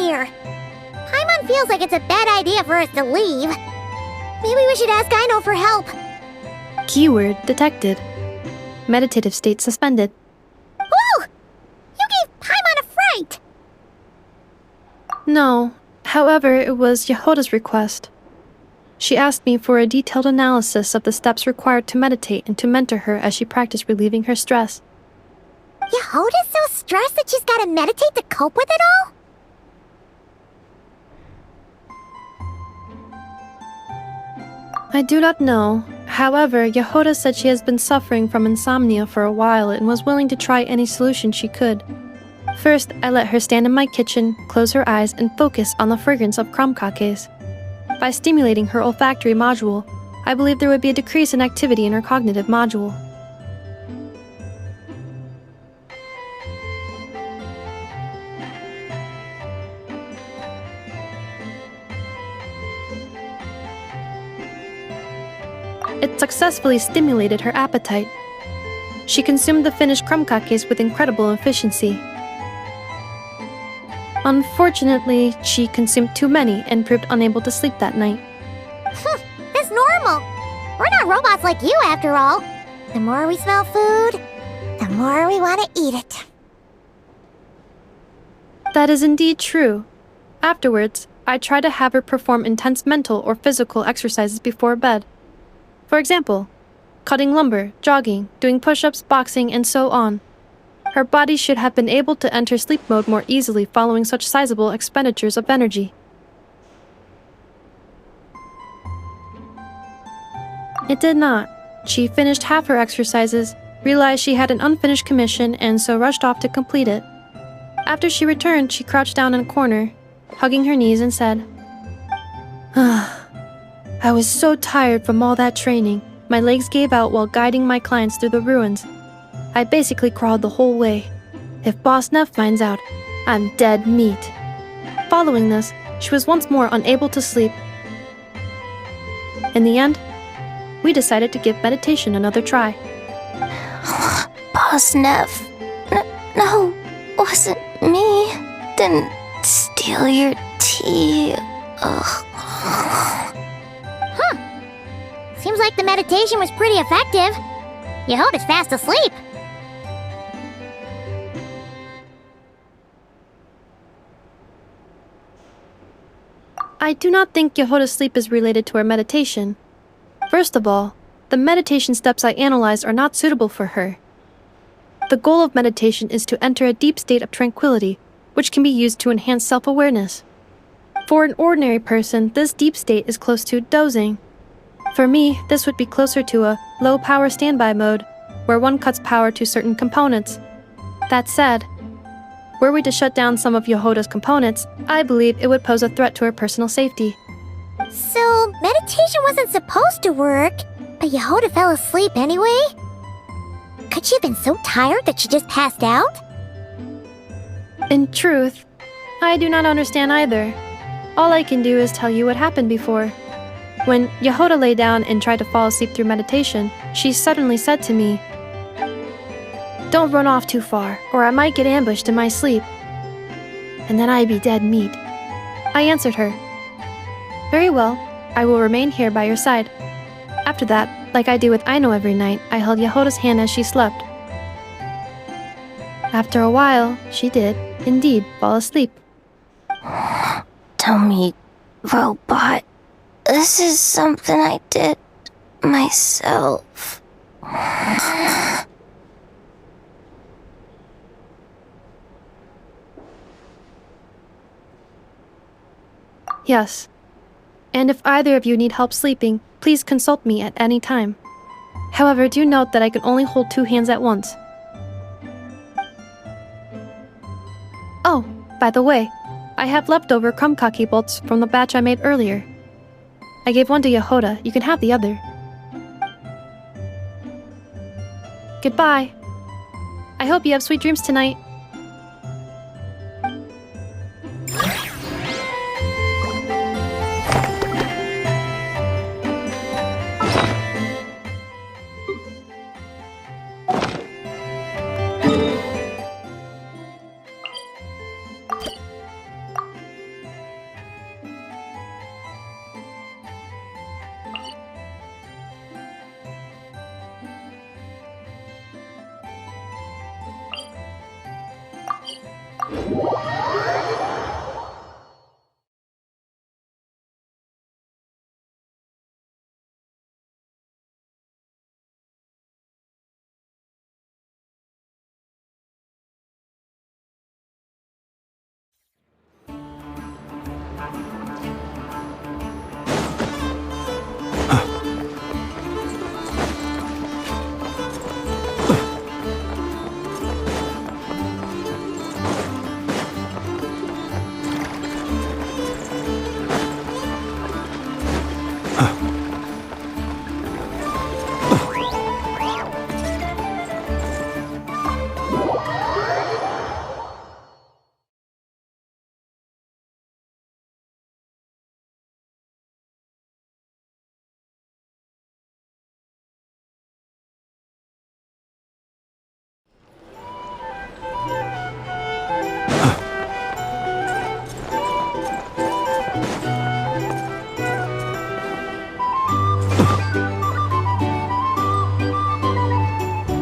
here. Paimon feels like it's a bad idea for us to leave. Maybe we should ask Aino for help. Keyword detected. Meditative state suspended. Whoa! You gave Paimon a fright! No. However, it was Yehoda's request. She asked me for a detailed analysis of the steps required to meditate and to mentor her as she practiced relieving her stress. Yehoda's so stressed that she's gotta meditate to cope with it all? I do not know. However, Yehoda said she has been suffering from insomnia for a while and was willing to try any solution she could. First, I let her stand in my kitchen, close her eyes, and focus on the fragrance of crumb cakes. By stimulating her olfactory module, I believe there would be a decrease in activity in her cognitive module. It successfully stimulated her appetite. She consumed the finished crumb cakes with incredible efficiency. Unfortunately, she consumed too many and proved unable to sleep that night. That's normal. We're not robots like you, after all. The more we smell food, the more we want to eat it. That is indeed true. Afterwards, I try to have her perform intense mental or physical exercises before bed. For example, cutting lumber, jogging, doing push-ups, boxing, and so on. Her body should have been able to enter sleep mode more easily following such sizable expenditures of energy. It did not. She finished half her exercises, realized she had an unfinished commission, and so rushed off to complete it. After she returned, she crouched down in a corner, hugging her knees and said, I was so tired from all that training. My legs gave out while guiding my clients through the ruins. I basically crawled the whole way. If Boss Neff finds out, I'm dead meat. Following this, she was once more unable to sleep. In the end, we decided to give meditation another try. Boss Neff. No, wasn't me. Didn't steal your tea. Ugh. Seems like the meditation was pretty effective. Yehoda's fast asleep. I do not think Yehoda's sleep is related to her meditation. First of all, the meditation steps I analyzed are not suitable for her. The goal of meditation is to enter a deep state of tranquility, which can be used to enhance self-awareness. For an ordinary person, this deep state is close to dozing. For me, this would be closer to a low-power standby mode, where one cuts power to certain components. That said, were we to shut down some of Yehoda's components, I believe it would pose a threat to her personal safety. So, meditation wasn't supposed to work, but Yehoda fell asleep anyway? Could she have been so tired that she just passed out? In truth, I do not understand either. All I can do is tell you what happened before. When Yehoda lay down and tried to fall asleep through meditation, she suddenly said to me, "Don't run off too far, or I might get ambushed in my sleep. And then I'd be dead meat." I answered her, "Very well, I will remain here by your side." After that, like I do with Aino every night, I held Yehoda's hand as she slept. After a while, she did, indeed, fall asleep. Tell me, robot, this is something I did myself. Yes. And if either of you need help sleeping, please consult me at any time. However, do note that I can only hold 2 hands at once. Oh, by the way, I have leftover crumb kaki bolts from the batch I made earlier. I gave one to Yehoda, you can have the other. Goodbye. I hope you have sweet dreams tonight.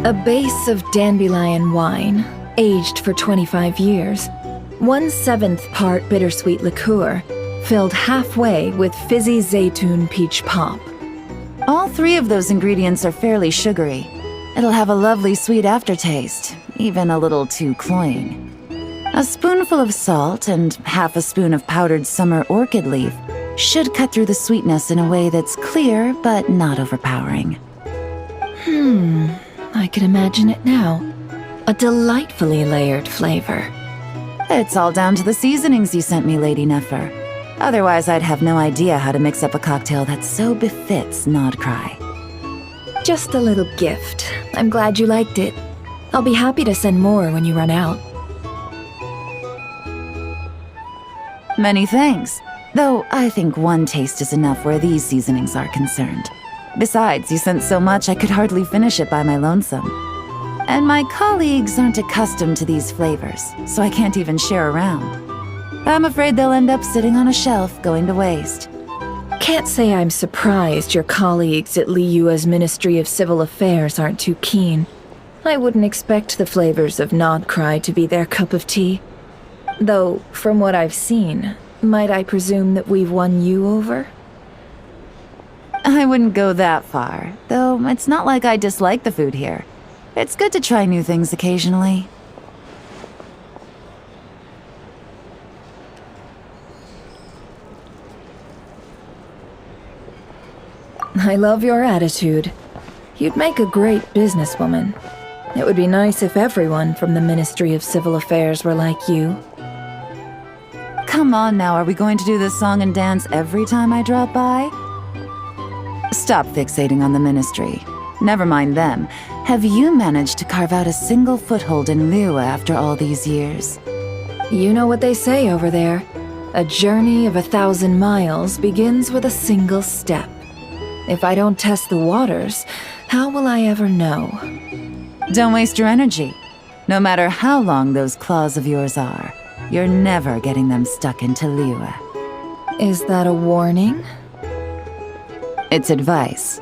A base of dandelion wine, aged for 25 years. 1/7 part bittersweet liqueur, filled halfway with fizzy zaytun peach pop. All 3 of those ingredients are fairly sugary. It'll have a lovely sweet aftertaste, even a little too cloying. A spoonful of salt and half a spoon of powdered summer orchid leaf should cut through the sweetness in a way that's clear but not overpowering. I can imagine it now. A delightfully layered flavor. It's all down to the seasonings you sent me, Lady Nefer. Otherwise, I'd have no idea how to mix up a cocktail that so befits Nodcry. Just a little gift. I'm glad you liked it. I'll be happy to send more when you run out. Many thanks. Though I think 1 taste is enough where these seasonings are concerned. Besides, you sent so much I could hardly finish it by my lonesome. And my colleagues aren't accustomed to these flavors, so I can't even share around. I'm afraid they'll end up sitting on a shelf, going to waste. Can't say I'm surprised your colleagues at Liyue's Ministry of Civil Affairs aren't too keen. I wouldn't expect the flavors of Nodcry to be their cup of tea. Though, from what I've seen, might I presume that we've won you over? I wouldn't go that far, though it's not like I dislike the food here. It's good to try new things occasionally. I love your attitude. You'd make a great businesswoman. It would be nice if everyone from the Ministry of Civil Affairs were like you. Come on now, are we going to do this song and dance every time I drop by? Stop fixating on the Ministry. Never mind them. Have you managed to carve out a single foothold in Liyue after all these years? You know what they say over there. A journey of 1,000 miles begins with a single step. If I don't test the waters, how will I ever know? Don't waste your energy. No matter how long those claws of yours are, you're never getting them stuck into Liyue. Is that a warning? It's advice.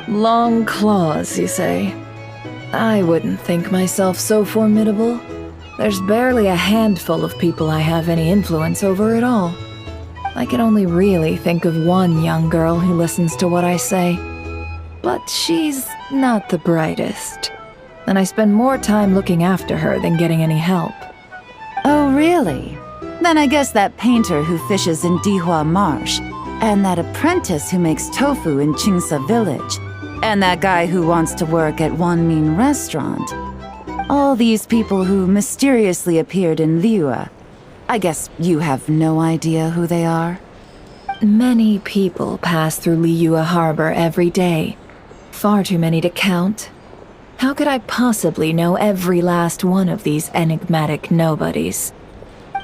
Long claws, you say? I wouldn't think myself so formidable. There's barely a handful of people I have any influence over at all. I can only really think of one young girl who listens to what I say. But she's not the brightest, and I spend more time looking after her than getting any help. Oh, really? Then I guess that painter who fishes in Dihua Marsh, and that apprentice who makes tofu in Qingsa Village, and that guy who wants to work at Wanmin Restaurant. All these people who mysteriously appeared in Liyue. I guess you have no idea who they are? Many people pass through Liyue Harbor every day. Far too many to count. How could I possibly know every last one of these enigmatic nobodies?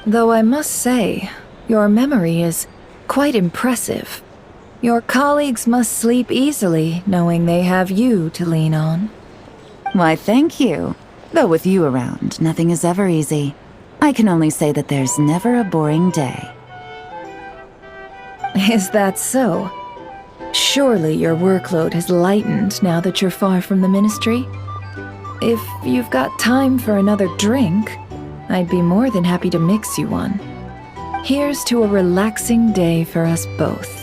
Though I must say, your memory is quite impressive. Your colleagues must sleep easily knowing they have you to lean on. Why, thank you. Though with you around, nothing is ever easy. I can only say that there's never a boring day. Is that so? Surely your workload has lightened now that you're far from the ministry? If you've got time for another drink, I'd be more than happy to mix you one. Here's to a relaxing day for us both.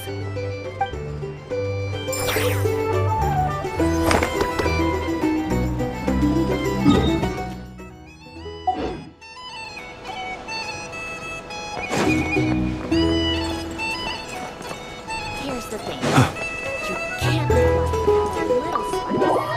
Here's the thing. You can't live life without a little spice.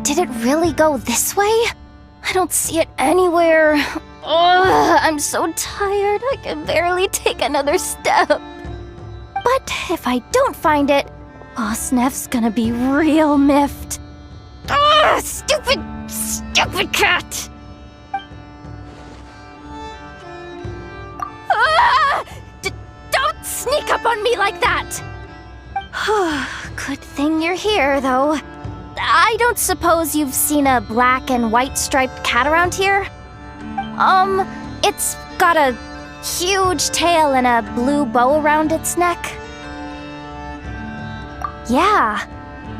Did it really go this way? I don't see it anywhere. Ugh, I'm so tired, I can barely take another step. But if I don't find it, Boss Neff's gonna be real miffed. Ugh, stupid cat! Ah! Don't sneak up on me like that! Good thing you're here, though. I don't suppose you've seen a black and white striped cat around here? It's got a huge tail and a blue bow around its neck. Yeah,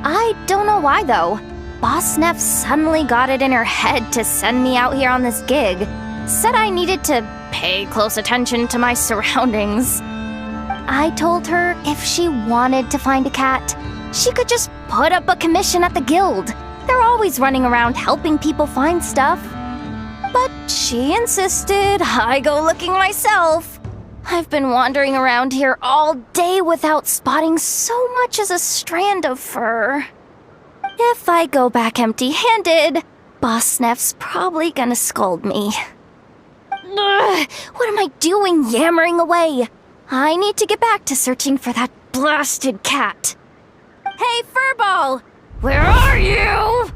I don't know why though. Boss Neff suddenly got it in her head to send me out here on this gig. Said I needed to pay close attention to my surroundings. I told her if she wanted to find a cat, she could just put up a commission at the guild. They're always running around helping people find stuff. But she insisted I go looking myself. I've been wandering around here all day without spotting so much as a strand of fur. If I go back empty-handed, Boss Neff's probably gonna scold me. Ugh, what am I doing yammering away? I need to get back to searching for that blasted cat. Hey, Furball! Where are you?